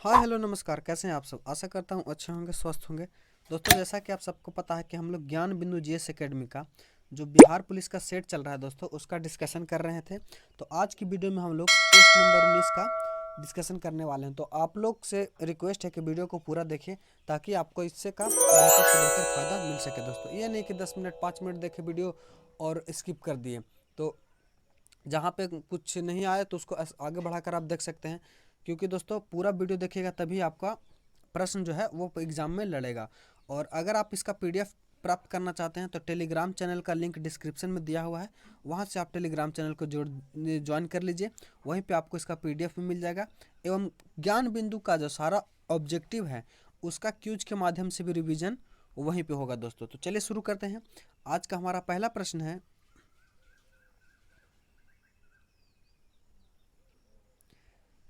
हाँ, हेलो नमस्कार। कैसे हैं आप सब? आशा करता हूँ अच्छे होंगे, स्वस्थ होंगे। दोस्तों, जैसा कि आप सबको पता है कि हम लोग ज्ञान बिंदु जीएस एकेडमी का जो बिहार पुलिस का सेट चल रहा है दोस्तों, उसका डिस्कशन कर रहे थे। तो आज की वीडियो में हम लोग टेस्ट नंबर 19 का डिस्कशन करने वाले हैं। तो आप लोग से रिक्वेस्ट है कि वीडियो को पूरा देखें, ताकि आपको इससे का बेहतर से बेहतर फ़ायदा मिल सके दोस्तों। ये नहीं कि 10 मिनट 5 मिनट देखे वीडियो और स्किप कर दिए। तो जहाँ पे कुछ नहीं आया तो उसको आगे बढ़ाकर आप देख सकते हैं, क्योंकि दोस्तों पूरा वीडियो देखिएगा तभी आपका प्रश्न जो है वो एग्ज़ाम में लड़ेगा। और अगर आप इसका पीडीएफ प्राप्त करना चाहते हैं तो टेलीग्राम चैनल का लिंक डिस्क्रिप्शन में दिया हुआ है, वहाँ से आप टेलीग्राम चैनल को ज्वाइन कर लीजिए। वहीं पे आपको इसका पीडीएफ भी मिल जाएगा, एवं ज्ञान बिंदु का जो सारा ऑब्जेक्टिव है उसका क्यूज के माध्यम से भी रिवीजन वहीं पे होगा दोस्तों। तो चलिए शुरू करते हैं। आज का हमारा पहला प्रश्न है,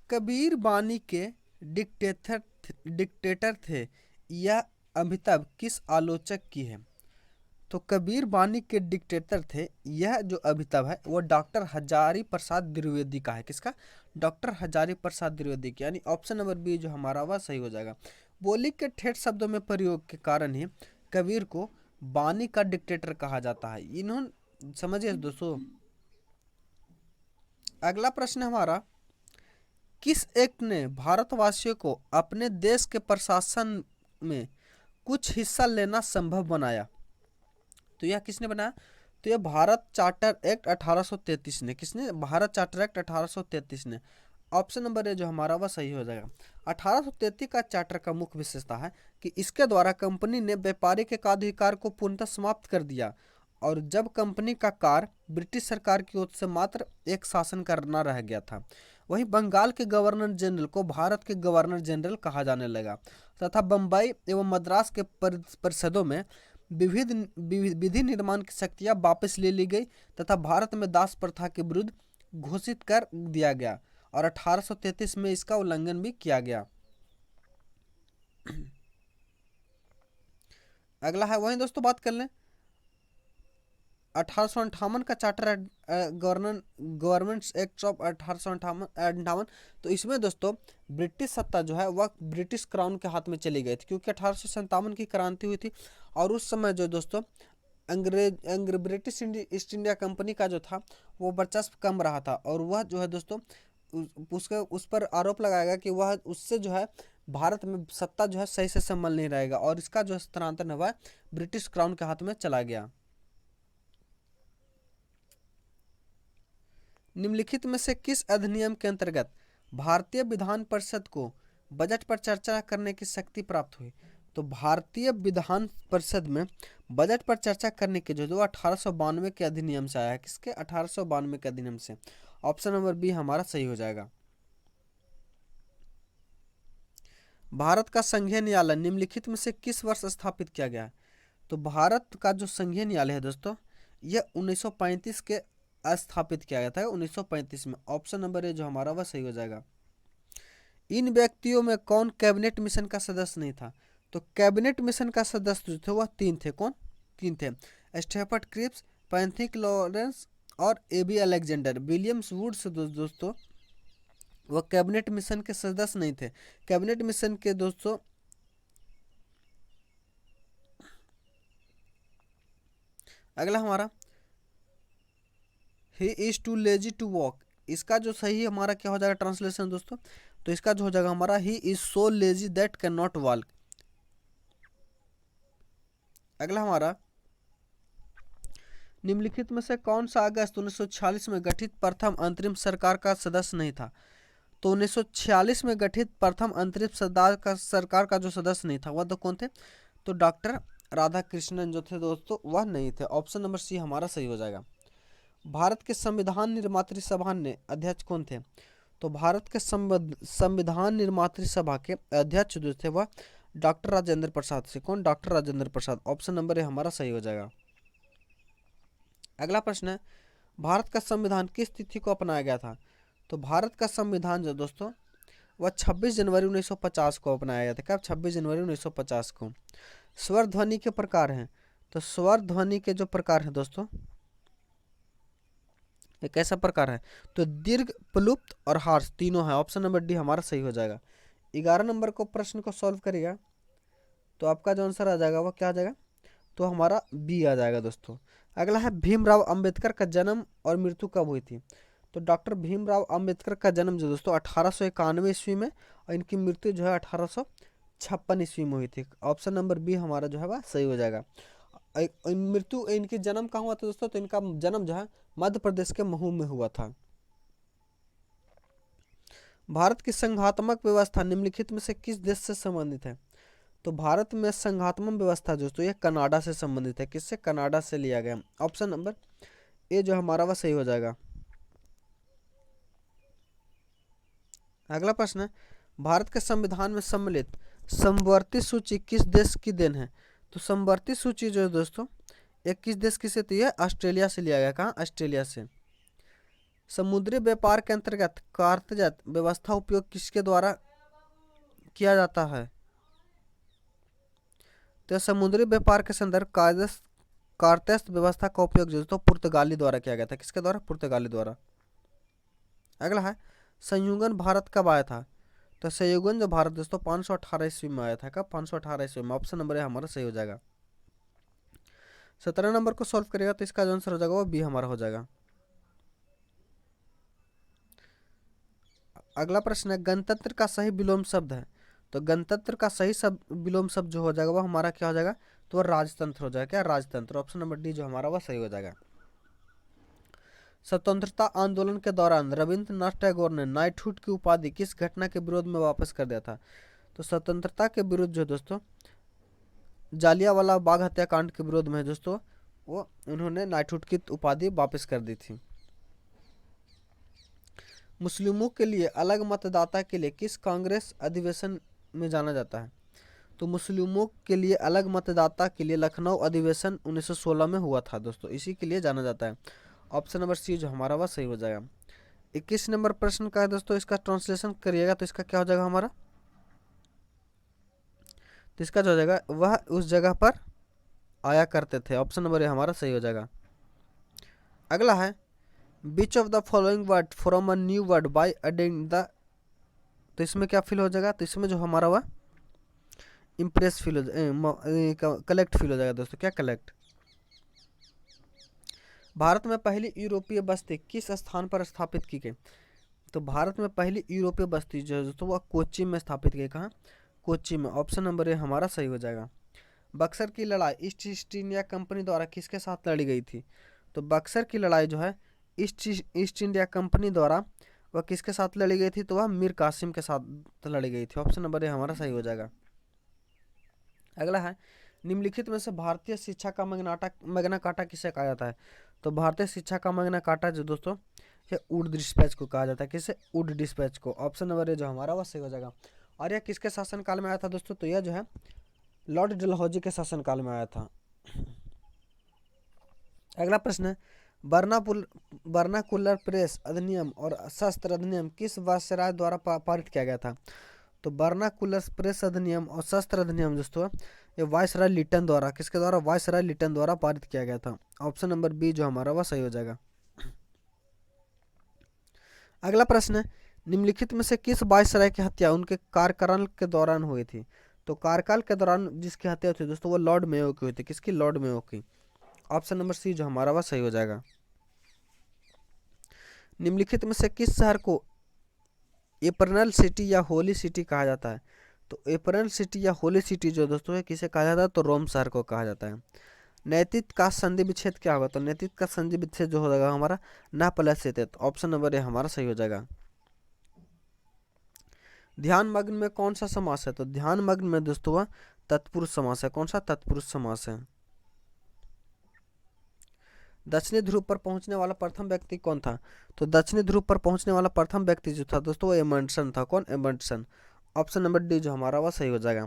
कबीर बानी के डिक्टेटर थे यह अभितव किस आलोचक की है? तो कबीर बानी के डिक्टेटर थे यह जो अभितव है वो डॉक्टर हजारी प्रसाद द्विवेदी का है। किसका? डॉक्टर हजारी प्रसाद द्विवेदी की, यानी ऑप्शन नंबर बी जो हमारा वह सही हो जाएगा। बोली के ठेठ शब्दों में प्रयोग के कारण ही कबीर को बानी का डिक्टेटर कहा जाता है। इन्होंने, समझिए दोस्तों, अगला प्रश्न हमारा, किस एक्ट ने भारतवासियों को अपने देश के प्रशासन में कुछ हिस्सा लेना संभव बनाया? तो यह किसने बनाया? तो यह भारत चार्टर एक्ट 1833 ने। किसने? भारत चार्टर एक्ट 1833 ने। ऑप्शन नंबर ए जो हमारा वह सही हो जाएगा। 1833 का चार्टर का मुख्य विशेषता है कि इसके द्वारा कंपनी ने व्यापारिक एकाधिकार को पूर्णतः समाप्त कर दिया, और जब कंपनी का कार्य ब्रिटिश सरकार की ओर से मात्र एक शासन करना रह गया था। वहीं बंगाल के गवर्नर जनरल को भारत के गवर्नर जनरल कहा जाने लगा, तथा बम्बई एवं मद्रास के परिषदों में विविध विधि निर्माण की शक्तियां वापस ले ली गई, तथा भारत में दास प्रथा के विरुद्ध घोषित कर दिया गया, और 1833 में इसका उल्लंघन भी किया गया। अगला है, वहीं दोस्तों बात कर लें 1858 का चार्टर गवर्नमेंट एक्ट ऑफ 1858। तो इसमें दोस्तों ब्रिटिश सत्ता जो है वह ब्रिटिश क्राउन के हाथ में चली गई थी, क्योंकि 1857 की क्रांति हुई थी, और उस समय जो दोस्तों ब्रिटिश ईस्ट इंडिया कंपनी का जो था वो वर्चस्व कम रहा था, और वह जो है दोस्तों उस पर आरोप लगाया गया कि वह उससे जो है भारत में सत्ता जो है सही से संभल नहीं रहेगा, और इसका जो हस्तांतरण हुआ ब्रिटिश क्राउन के हाथ में चला गया। निम्नलिखित में से किस अधिनियम के अंतर्गत भारतीय विधान परिषद को बजट पर चर्चा करने की शक्ति प्राप्त हुई? तो भारतीय विधान परिषद में बजट पर चर्चा करने के जो 1892 के अधिनियम से आया है। किसके? 1892 के अधिनियम से। ऑप्शन नंबर बी हमारा सही हो जाएगा। भारत का संघीय न्यायालय निम्नलिखित में से किस वर्ष स्थापित किया गया है? तो भारत का जो संघीय न्यायालय है दोस्तों, यह 1935 के स्थापित किया गया था, 1935 में। ऑप्शन नंबर ए जो हमारा वह सही हो जाएगा। इन व्यक्तियों में कौन कैबिनेट मिशन का सदस्य नहीं था? तो कैबिनेट मिशन का सदस्य जो थे वह तीन थे। कौन तीन थे? स्टेफर्ड क्रिप्स, पैंथिक लॉरेंस और एबी अलेक्जेंडर। विलियम्स वुड्स दोस्तों वह कैबिनेट मिशन के सदस्य नहीं थे। कैबिनेट मिशन के दोस्तों अगला हमारा, he is too lazy to walk. इसका जो सही हमारा क्या हो जाएगा ट्रांसलेशन दोस्तों? तो इसका जो हो जाएगा हमारा, he is so lazy that can not walk. अगला हमारा, निम्नलिखित में से कौन सा अगस्त 1946 में गठित प्रथम अंतरिम सरकार का सदस्य नहीं था? तो 1946 में गठित प्रथम अंतरिम सरकार का जो सदस्य नहीं था वह तो कौन थे? तो डॉक्टर राधा कृष्णन जो थे दोस्तों वह नहीं थे। ऑप्शन नंबर सी हमारा सही हो जाएगा। भारत के संविधान निर्मात्री सभा ने अध्यक्ष कौन थे? तो भारत के संविधान निर्मात्री सभा के अध्यक्ष जो थे वह डॉक्टर राजेंद्र प्रसाद से। कौन? Doctor Rajendra Prasad. Option number A हमारा सही हो जाएगा। अगला प्रश्न है, भारत का संविधान किस तिथि को अपनाया गया था? तो भारत का संविधान जो दोस्तों वह 26 जनवरी 1950 को अपनाया गया था। कब? 26 जनवरी 1950 को। स्वर ध्वनि के प्रकार हैं। तो स्वर ध्वनि के जो प्रकार हैं दोस्तों, ये कैसा प्रकार है? तो दीर्घ, प्लुप्त और हार्श तीनों है। ऑप्शन नंबर डी हमारा सही हो जाएगा। 11 नंबर को प्रश्न को सॉल्व करिएगा तो आपका जो आंसर आ जाएगा वो क्या आ जाएगा, तो हमारा बी आ जाएगा दोस्तों। अगला है भीमराव अंबेडकर का जन्म और मृत्यु कब हुई थी। तो डॉक्टर भीमराव अंबेडकर का जन्म जो दोस्तों 1891 ईस्वी में और इनकी मृत्यु जो है 1856 ईस्वी में हुई थी। ऑप्शन नंबर बी हमारा जो है वह सही हो जाएगा। मृत्यु इनकी जन्म कहाँ हुआ था दोस्तों, तो इनका जन्म जो है मध्य प्रदेश के महू में हुआ था। भारत की संघात्मक व्यवस्था निम्नलिखित में से किस देश से संबंधित है। तो भारत में संघात्मक व्यवस्था दोस्तों ये कनाडा से संबंधित है। किससे, कनाडा से लिया गया। ऑप्शन नंबर ए जो हमारा वह सही हो जाएगा। अगला प्रश्न है भारत के संविधान में सम्मिलित समवर्ती सूची किस देश की देन है। तो समवर्ती सूची जो है दोस्तों एक किस देश की से थी, है ऑस्ट्रेलिया से लिया गया। कहाँ, ऑस्ट्रेलिया से। समुद्री व्यापार के अंतर्गत कार्तजत व्यवस्था उपयोग किसके द्वारा किया जाता है। तो समुद्री व्यापार के संदर्भ कार्तेस व्यवस्था का उपयोग जो तो पुर्तगाली द्वारा किया गया था। किसके द्वारा, पुर्तगाली द्वारा। अगला है संयुगन भारत कब आया था। तो संयुगन जो भारत दोस्तों 518 ईस्वी में आया था। कब, 518 ईस्वी में। ऑप्शन नंबर ए हमारा सही हो जाएगा। 17 नंबर को सॉल्व करेगा तो इसका जो आंसर हो जाएगा वो बी हमारा हो जाएगा। अगला प्रश्न है गणतंत्र का सही विलोम शब्द है। तो गणतंत्र का सही विलोम शब्द जो हो जाएगा वो हमारा क्या हो जाएगा, तो राजतंत्र हो जाएगा। क्या, राजतंत्र। ऑप्शन नंबर डी जो हमारा वह सही हो जाएगा। स्वतंत्रता आंदोलन के दौरान रविंद्रनाथ टैगोर ने नाइटहुड की उपाधि किस घटना के विरोध में वापस कर दिया था। तो स्वतंत्रता के विरुद्ध जो दोस्तों जालियांवाला बाग हत्याकांड के विरोध में दोस्तों वो उन्होंने नाइटहुड की उपाधि वापस कर दी थी। मुस्लिमों के लिए अलग मतदाता के लिए किस कांग्रेस अधिवेशन में जाना जाता है। तो मुस्लिमों के लिए अलग मतदाता के लिए लखनऊ अधिवेशन 1916 में हुआ था दोस्तों, इसी के लिए जाना जाता है। ऑप्शन नंबर सी जो हमारा वह सही हो जाएगा। 21 नंबर प्रश्न का है दोस्तों, इसका ट्रांसलेशन करिएगा तो इसका क्या हो जाएगा हमारा, तो इसका जो हो जाएगा वह उस जगह पर आया करते थे। ऑप्शन नंबर ए हमारा सही हो जाएगा। अगला है which of the following word from a new word by adding the, तो इसमें क्या फिल हो जाएगा, तो इसमें जो हमारा वह इम्प्रेस फिल हो जाएगा, कलेक्ट फिल हो जाएगा दोस्तों। क्या, कलेक्ट। भारत में पहली यूरोपीय बस्ती किस स्थान पर स्थापित की गई। तो भारत में पहली यूरोपीय बस्ती जो है दोस्तों वह कोच्चि में स्थापित की गई। कहाँ, कोच्चि में। ऑप्शन नंबर ए हमारा सही हो जाएगा। बक्सर की लड़ाई ईस्ट इंडिया कंपनी द्वारा किसके साथ लड़ी गई थी। तो बक्सर की लड़ाई जो है ईस्ट इंडिया कंपनी द्वारा वह किसके साथ लड़ी गई थी, तो वह मीर कासिम के साथ लड़ी गई थी। ऑप्शन नंबर ए हमारा सही हो जाएगा। अगला है निम्नलिखित में से भारतीय शिक्षा का मैग्ना कार्टा किसे कहा जाता है। तो भारतीय शिक्षा का मैग्ना कार्टा जो दोस्तों ये वुड डिस्पैच को कहा जाता है। किसे, वुड डिस्पैच को। ऑप्शन नंबर ए जो हमारा वह सही हो जाएगा। और यह किसके शासनकाल में आया था दोस्तों, तो यह जो है लॉर्ड डलहौजी के शासनकाल में आया था। अगला प्रश्न है बर्नाकुलर प्रेस अधिनियम और शस्त्र अधिनियम किस वायसराय द्वारा पारित किया गया था। तो बर्नाकुलर प्रेस अधिनियम और शस्त्र अधिनियम दोस्तों ये वायसराय लिटन द्वारा, किसके द्वारा, वायसराय लिटन द्वारा पारित किया गया था। ऑप्शन नंबर बी जो हमारा वह सही हो जाएगा। अगला प्रश्न है निम्नलिखित में से किस वायसराय की हत्या उनके कार्यकाल के दौरान हुई थी। तो कार्यकाल के दौरान जिसकी हत्या हुई थी दोस्तों वो लॉर्ड मेयो की हुई थी। किसकी, लॉर्ड मेयो की। ऑप्शन नंबर सी जो हमारा वह सही हो जाएगा। निम्नलिखित में से किस शहर को एपरनल सिटी या होली सिटी कहा जाता है। तो एपरनल सिटी या होली सिटी जो दोस्तों है किसे कहा जाता है, तो रोम शहर को कहा जाता है। नैतिक का संधि विच्छेद क्या होगा। तो नैतिक का संधि विच्छेद जो हो जाएगा हमारा ना प्लस। ऑप्शन नंबर ए हमारा सही हो जाएगा। ध्यान मग्न में कौन सा समास है। तो ध्यान मग्न में दोस्तों वह तत्पुरुष समास है। कौन सा, तत्पुरुष समास है। दक्षिणी ध्रुव पर पहुंचने वाला प्रथम व्यक्ति कौन था। तो दक्षिणी ध्रुव पर पहुंचने वाला प्रथम व्यक्ति जो था दोस्तों वो एमंडसन था। कौन, एमंडसन। ऑप्शन नंबर डी जो हमारा वह सही हो जाएगा।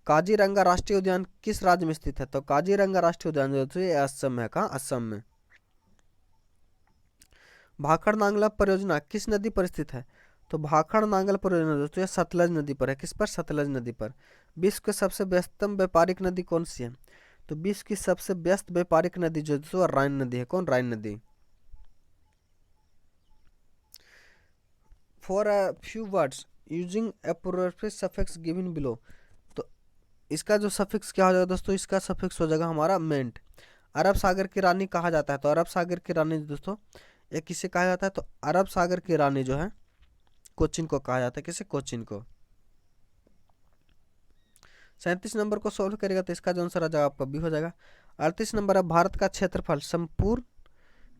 काजीरंगा राष्ट्रीय उद्यान किस राज्य में स्थित है। तो काजीरंगा राष्ट्रीय उद्यान जो है असम में है। कहाँ, असम में। भाखड़ नांगल परियोजना किस नदी पर स्थित है। तो भाखड़ नांगल परियोजना दोस्तों ये सतलज नदी पर है। किस पर, सतलज नदी पर। विश्व की सबसे व्यस्तम व्यापारिक नदी कौन सी है। तो विश्व की सबसे व्यस्त व्यापारिक नदी जो है राइन नदी है। कौन, राइन नदी। For a few words using appropriate suffix given below, तो इसका जो सफिक्स क्या हो जाएगा दोस्तों, इसका सफिक्स हो जाएगा हमारा मेंट। अरब सागर की रानी कहा जाता है, तो अरब सागर की रानी दोस्तों ये किसे कहा जाता है, तो अरब सागर की रानी जो है कोचिन को कहा जाता है, किसे, कोचिन को। 37 नंबर को सोल्व करेगा तो इसका जो आंसर आ जाएगा आपका बी हो जाएगा। 38 नंबर है, भारत का क्षेत्रफल संपूर्ण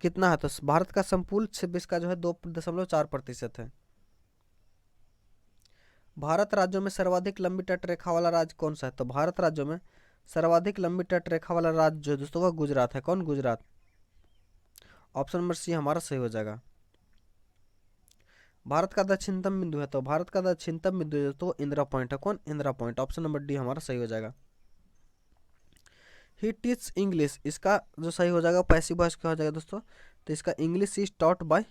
कितना है, तो भारत का संपूर्ण 26 का जो है 2.4% है। भारत राज्यों में सर्वाधिक लंबी तट रेखा वाला राज्य कौन सा है, तो भारत राज्यों में सर्वाधिक लंबी तट रेखा वाला राज्य जो है दोस्तों वह गुजरात है। कौन, गुजरात। ऑप्शन नंबर सी हमारा सही हो जाएगा। भारत का दक्षिणतम बिंदु है, तो भारत का दक्षिणतम बिंदु है तो इंदिरा पॉइंट है। कौन, Indira point. Option number D हमारा सही हो जाएगा। ही टीच इंग्लिश, इसका जो सही हो जाएगा पैसिव वॉइस क्या हो जाएगा दोस्तों, तो इसका English is taught by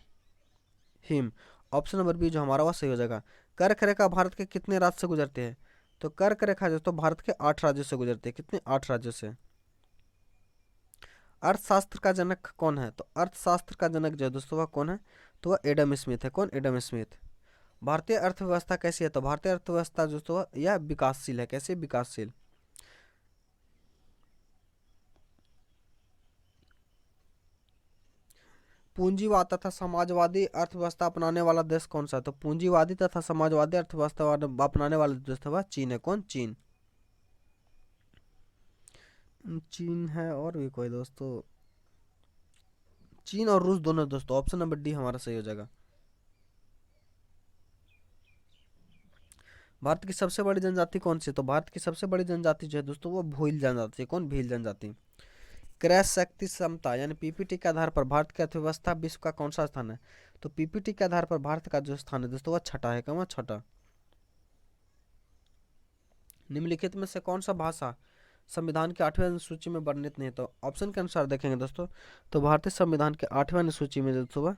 him. Option number B जो हमारा वह सही हो जाएगा। कर्क रेखा भारत के कितने राज्य से गुजरते हैं, तो कर्क रेखा दोस्तों भारत के 8 राज्यों से गुजरती है। कितने, 8 राज्यों से। अर्थशास्त्र का जनक कौन है, तो अर्थशास्त्र का जनक जो है दोस्तों वह कौन है, तो वह एडम स्मिथ है। कौन, एडम स्मिथ। भारतीय अर्थव्यवस्था कैसी है, तो भारतीय अर्थव्यवस्था दोस्तों यह विकासशील है। कैसे, विकासशील। पूंजीवाद तथा समाजवादी अर्थव्यवस्था अपनाने वाला देश कौन सा है, तो पूंजीवादी तथा समाजवादी अर्थव्यवस्था अपनाने वाला देश था वह चीन है। कौन, चीन। चीन है और भी कोई दोस्तों, चीन और रूस दोनों दोस्तों। ऑप्शन नंबर डी हमारा सही हो जाएगा। भारत की सबसे बड़ी जनजाति कौन सी है, तो भारत की सबसे बड़ी जनजाति जो है दोस्तों वो भील जनजाति है। कौन, भील जनजाति। क्रय शक्ति क्षमता यानी पीपीटी के आधार पर भारत की अर्थव्यवस्था विश्व का कौन सा स्थान है, तो पीपीटी के आधार पर भारत का जो स्थान है दोस्तों वह छठा है। कौन, छठा। निम्नलिखित में से कौन सा भाषा संविधान के 8वें अनुसूची में वर्णित नहीं है, तो ऑप्शन के अनुसार देखेंगे दोस्तों तो भारतीय संविधान के 8वें अनुसूची में दोस्तों वह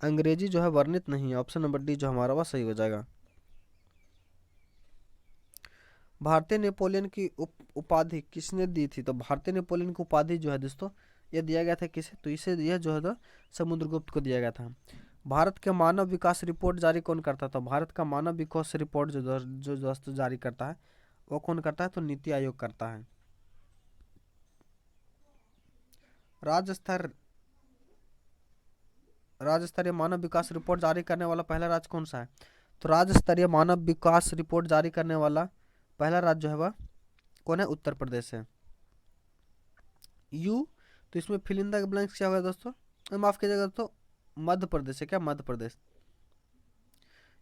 अंग्रेजी जो है वर्णित नहीं है। ऑप्शन नंबर डी जो हमारा वह सही हो जाएगा। भारतीय नेपोलियन की उपाधि किसने दी थी, तो भारतीय नेपोलियन की उपाधि जो है दोस्तों यह दिया गया था किसे, तो इसे यह जो है तो समुद्रगुप्त को दिया गया था। भारत के मानव विकास रिपोर्ट जारी कौन करता था, भारत का मानव विकास रिपोर्ट जो दोस्तों जारी करता है वो कौन करता है, तो नीति आयोग करता है। राज्य स्तरीय मानव विकास रिपोर्ट जारी करने वाला पहला राज्य कौन सा है, तो राज्य स्तरीय मानव विकास रिपोर्ट जारी करने वाला पहला राज्य जो है वह कौन है, उत्तर प्रदेश है। यू, तो इसमें फिल इन द ब्लैंक्स क्या होगा दोस्तों, माफ कीजिएगा दोस्तों, मध्य प्रदेश है। क्या, मध्य प्रदेश।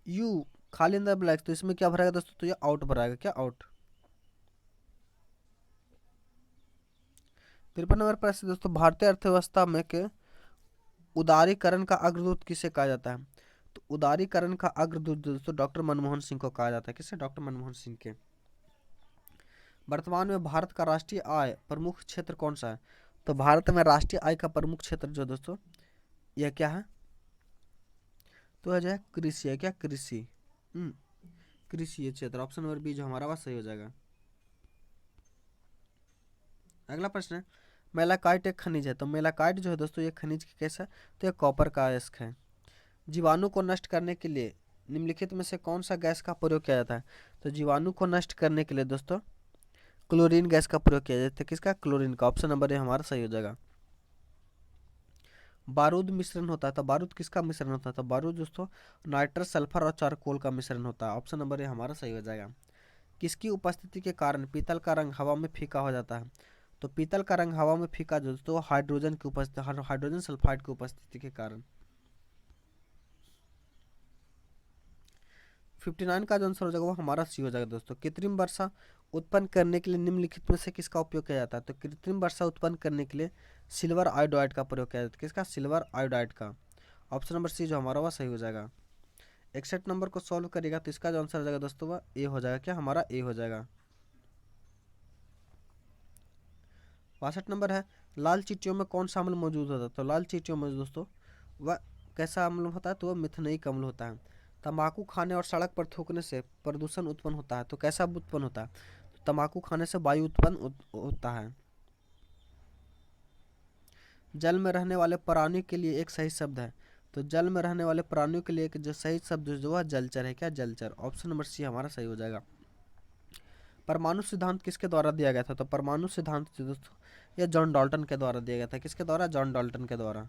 यू खाली इन द ब्लैंक्स, तो इसमें क्या भराएगा दोस्तों, तो ये आउट भराएगा। क्या, आउट। 53 नंबर प्रश्न दोस्तों, भारतीय अर्थव्यवस्था में के उदारीकरण का अग्रदूत किसे कहा जाता है, तो उदारीकरण का अग्रदूत दोस्तों डॉक्टर मनमोहन सिंह को कहा जाता है। किसे, डॉक्टर मनमोहन सिंह के। वर्तमान में भारत का राष्ट्रीय आय प्रमुख क्षेत्र कौन सा है, तो भारत में राष्ट्रीय आय का प्रमुख क्षेत्र जो दोस्तों यह क्या है, तो यह जो है कृषि है। क्या, कृषि। कृषि ये क्षेत्र। ऑप्शन नंबर बी जो हमारा वह सही हो जाएगा। अगला प्रश्न है, मेलाकाइट एक खनिज है, तो मेलाकाइट जो है दोस्तों ये खनिज कैसा है, तो ये कॉपर का अयस्क है। जीवाणु को नष्ट करने के लिए निम्नलिखित में से कौन सा गैस का प्रयोग किया जाता है, तो जीवाणु को नष्ट करने के लिए दोस्तों क्लोरीन गैस का प्रयोग किया जाता है। किसका, क्लोरीन का। ऑप्शन नंबर ए हमारा सही हो जाएगा। बारूद मिश्रण होता है, तो बारूद किसका मिश्रण होता है, तो बारूद दोस्तों नाइट्रस सल्फर और चारकोल का मिश्रण होता है। ऑप्शन नंबर ए हमारा सही हो जाएगा। किसकी उपस्थिति के कारण पीतल का रंग हवा में फीका हो जाता है, तो पीतल का रंग हवा में फीका जो दोस्तों हाइड्रोजन की उपस्थिति, हाइड्रोजन सल्फाइड की उपस्थिति के कारण। 59 का जो आंसर हो जाएगा वो हमारा सी हो जाएगा दोस्तों। कृत्रिम वर्षा उत्पन्न करने के लिए निम्नलिखित में से किसका उपयोग किया जाता है, तो कृत्रिम वर्षा उत्पन्न करने के लिए सिल्वर आयोडाइड का प्रयोग किया जाता है। किसका, सिल्वर आयोडाइड का। ऑप्शन नंबर सी जो हमारा वह सही हो जाएगा। 61 नंबर को सॉल्व करेगा तो इसका जो आंसर हो जाएगा दोस्तों वह ए हो जाएगा। क्या, हमारा ए हो जाएगा। 62 नंबर है, लाल चींटियों में कौन सा अम्ल मौजूद होता है, तो लाल चींटियों में दोस्तों वह कैसा अम्ल होता है, तो वह मिथेनिक अम्ल होता है। तंबाकू खाने और सड़क पर थूकने से प्रदूषण उत्पन्न होता है, तो कैसा उत्पन्न होता है, तो तंबाकू खाने से वायु उत्पन्न होता है। जल में रहने वाले प्राणी के लिए एक सही शब्द है, तो जल में रहने वाले प्राणियों के लिए जो सही शब्द जो वह जलचर है। क्या? जलचर। ऑप्शन नंबर सी हमारा सही हो जाएगा। परमाणु सिद्धांत किसके द्वारा दिया गया था? तो परमाणु सिद्धांत जो दोस्तों यह जॉन डाल्टन के द्वारा दिया गया था। किसके द्वारा? जॉन डाल्टन के द्वारा।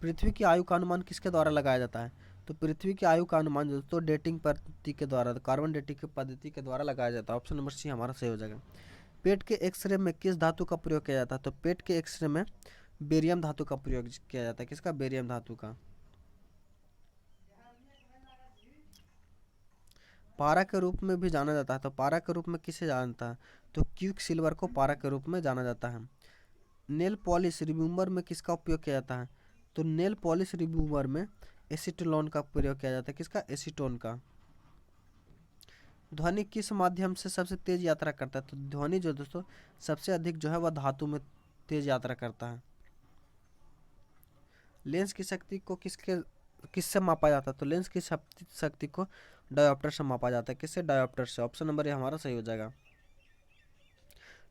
पृथ्वी की आयु का अनुमान किसके द्वारा लगाया जाता है? तो पृथ्वी की आयु का अनुमान दोस्तों डेटिंग पद्धति के द्वारा, कार्बन डेटिंग पद्धति के द्वारा लगाया जाता है। ऑप्शन नंबर सी हमारा सही हो जाएगा। पेट के एक्सरे में किस धातु का प्रयोग किया जाता है? तो पेट के एक्सरे में बेरियम धातु का प्रयोग किया जाता है। किसका? बेरियम धातु का। पारा के रूप में भी जाना जाता है। तो पारा के रूप में किसे जानता है? तो क्विक सिल्वर को पारा के रूप में जाना जाता है। नेल पॉलिश रिमूवर में किसका उपयोग किया जाता है? तो नेल पॉलिश रिमूवर में एसीटोन का प्रयोग किया जाता है। किसका? एसीटोन का। ध्वनि किस माध्यम से सबसे तेज यात्रा करता है? तो ध्वनि जो दोस्तों सबसे अधिक जो है वह धातु में तेज यात्रा करता है। लेंस की शक्ति को किससे मापा जाता है? तो लेंस की शक्ति को डायोप्टर से मापा जाता है। किससे? डायोप्टर से। ऑप्शन नंबर ये हमारा सही हो जाएगा।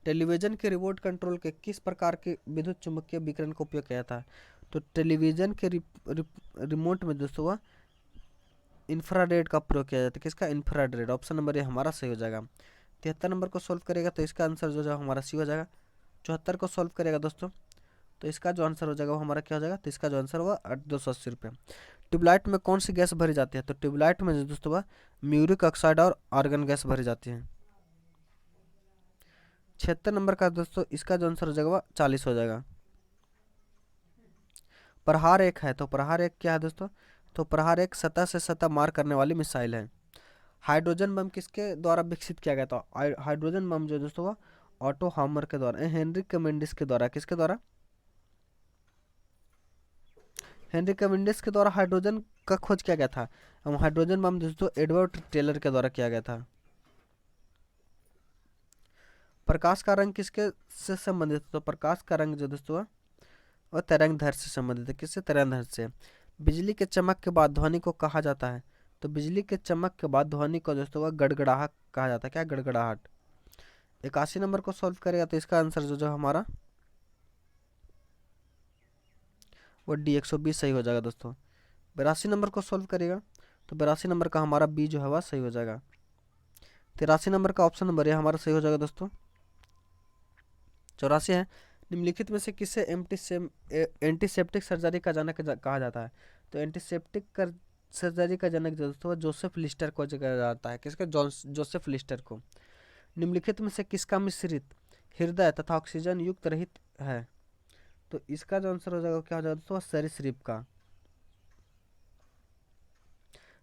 टेलीविजन के रिमोट कंट्रोल के किस प्रकार के विद्युत चुम्बकीय विकिरण का उपयोग किया जाता है? तो टेलीविजन के रिमोट में दोस्तों वह इंफ्रारेड का प्रयोग किया जाता है। किसका? इंफ्रारेड। ऑप्शन नंबर ये हमारा सही हो जाएगा। 73 नंबर को सॉल्व करेगा तो इसका आंसर जो है हमारा सी हो जाएगा। 74 को सॉल्व करेगा दोस्तों तो इसका जो आंसर हो जाएगा वो हमारा क्या हो जाएगा? तो इसका जो आंसर हुआ 280 रुपये। ट्यूबलाइट में कौन सी गैस भरी जाती है? तो ट्यूबलाइट में जो दोस्तों वह म्यूरिक ऑक्साइड और आर्गन गैस भरी जाती है। 76 नंबर का दोस्तों इसका जो आंसर हो जाएगा वह 40 हो जाएगा। प्रहार एक है तो प्रहार एक क्या है दोस्तों? तो प्रहार एक सतह से सतह मार करने वाली मिसाइल है। हाइड्रोजन बम किसके द्वारा विकसित किया गया था? हाइड्रोजन बम जो दोस्तों वह ऑटो हामर के द्वारा, हेनरी कमेंडिस के द्वारा। किसके द्वारा? हेनरी कमेंडिस के द्वारा हाइड्रोजन का खोज किया गया था। हाइड्रोजन बम दोस्तों एडवर्ड टेलर के द्वारा किया गया था। प्रकाश का रंग किसके से संबंधित है? तो प्रकाश का रंग जो दोस्तों वह तरंगदैर्घ्य से संबंधित है। किससे? तरंगदैर्घ्य से। बिजली के चमक के बाद ध्वनि को कहा जाता है? तो बिजली के चमक के बाद ध्वनि को दोस्तों वह गड़गड़ाहट कहा जाता है। क्या? गड़गड़ाहट। 81 नंबर को सॉल्व करेगा तो इसका आंसर जो हमारा वो डी 120 सही हो जाएगा दोस्तों। 82 नंबर को सॉल्व करेगा तो 82 नंबर का हमारा बी जो है वह सही हो जाएगा। 83 नंबर का ऑप्शन नंबर ये हमारा सही हो जाएगा दोस्तों। 84 है, निम्नलिखित में से किसे एंटीसेप्टिक सर्जरी का जनक कहा जाता है? तो एंटीसेप्टिक सर्जरी का जनक दोस्तों जोसेफ लिस्टर को कहा जाता है। किसका? जोसेफ लिस्टर को। निम्नलिखित में से किसका मिश्रित हृदय तथा ऑक्सीजन युक्त रहित है? तो इसका जो आंसर हो जाएगा क्या हो जाएगा दोस्तों? सरीसृप का।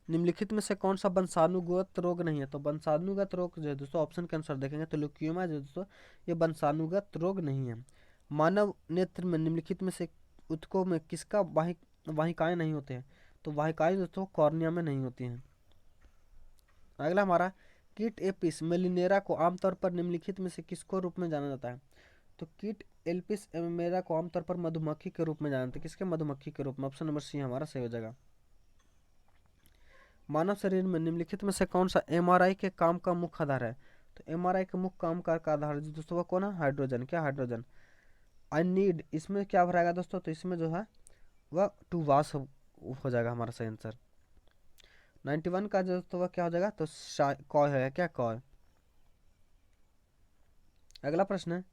निम्नलिखित में से कौन सा वंशानुगत रोग नहीं है? तो वंशानुगत रोग जो है दोस्तों ऑप्शन के अनुसार देखेंगे तो ल्यूकीमिया जो दोस्तों ये वंशानुगत रोग नहीं है। मानव नेत्र में निम्नलिखित में से उत्तकों में किसका वाहिकाएं नहीं होते हैं? तो वाहिकाएं दोस्तों कॉर्निया में नहीं होती हैं। अगला हमारा कीट एपिस मेलिनेरा को आमतौर पर निम्नलिखित में से किसको रूप में जाना जाता है? तो कीट एल्पिस मेरा को आमतौर पर मधुमक्खी के रूप में जाना जाता है। किसके? मधुमक्खी के रूप में। ऑप्शन नंबर सी हमारा सही हो जाएगा। मानव शरीर में निम्नलिखित में से कौन सा एमआरआई के काम का मुख्य आधार है? तो एमआरआई के मुख्य काम का आधार दोस्तों वह कौन है? हाइड्रोजन। क्या? हाइड्रोजन। आई नीड इसमें क्या भराएगा दोस्तों? तो इसमें जो है वह टू वास हो जाएगा हमारा सही आंसर। 91 का दोस्तों वह क्या हो जाएगा? तो कॉय है। क्या? कॉय। अगला प्रश्न है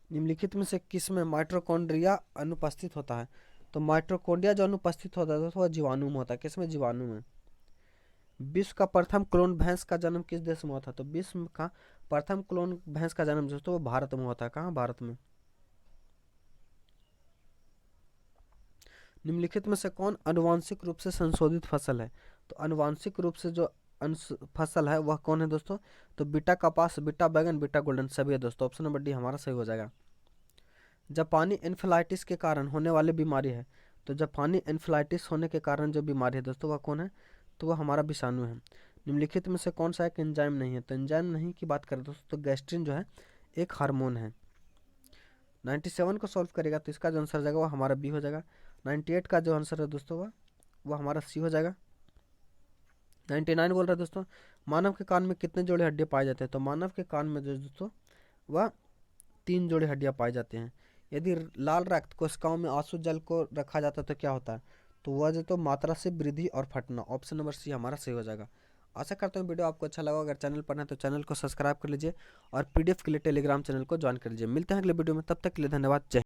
निम्नलिखित में से किस में माइटोकॉन्ड्रिया अनुपस्थित होता है? तो माइटोकॉन्ड्रिया जो अनुपस्थित होता है दोस्तों वह जीवाणु में होता है। किसमें? जीवाणु में। विश्व का प्रथम क्लोन भैंस का जन्म किस देश में हुआ था? तो विश्व का प्रथम क्लोन भैंस का जन्म दोस्तों वो भारत में हुआ था। कहाँ? भारत में। निम्नलिखित में से कौन आनुवांशिक रूप से संशोधित फसल है? तो आनुवांशिक रूप से जो फसल है वह कौन है दोस्तों? तो बीटा कपास, बीटा बैगन, बीटा गोल्डन सभी है दोस्तों। ऑप्शन नंबर डी हमारा सही हो जाएगा। जापानी एन्फ्लाइटिस के कारण होने वाली बीमारी है? तो जापानी एन्फ्लाइटिस होने के कारण जो बीमारी है दोस्तों वह कौन है? तो वह हमारा विषाणु है। निम्नलिखित में से कौन सा एक एंजाइम नहीं है? तो एंजाइम नहीं की बात करें दोस्तों तो गैस्ट्रिन जो है एक हार्मोन है। 97 को सॉल्व करेगा तो इसका जो आंसर जाएगा वो हमारा बी हो जाएगा। 98 का जो आंसर है दोस्तों वह हमारा सी हो जाएगा। 99 बोल रहा है दोस्तों मानव के कान में कितने जोड़े हड्डियाँ पाए जाते हैं? तो मानव के कान में जो दोस्तों वह 3 जोड़े हड्डियाँ पाए जाते हैं। यदि लाल रक्त कोशिकाओं में आंसू जल को रखा जाता है तो क्या होता है? तो वह तो मात्रा से वृद्धि और फटना। ऑप्शन नंबर सी हमारा सही हो जाएगा। आशा करता हूँ वीडियो आपको अच्छा लगा। अगर चैनल पर है तो चैनल को सब्सक्राइब कर लीजिए और पीडीएफ के लिए टेलीग्राम चैनल को ज्वाइन कर लीजिए। मिलते हैं अगले वीडियो में, तब तक के लिए धन्यवाद। जय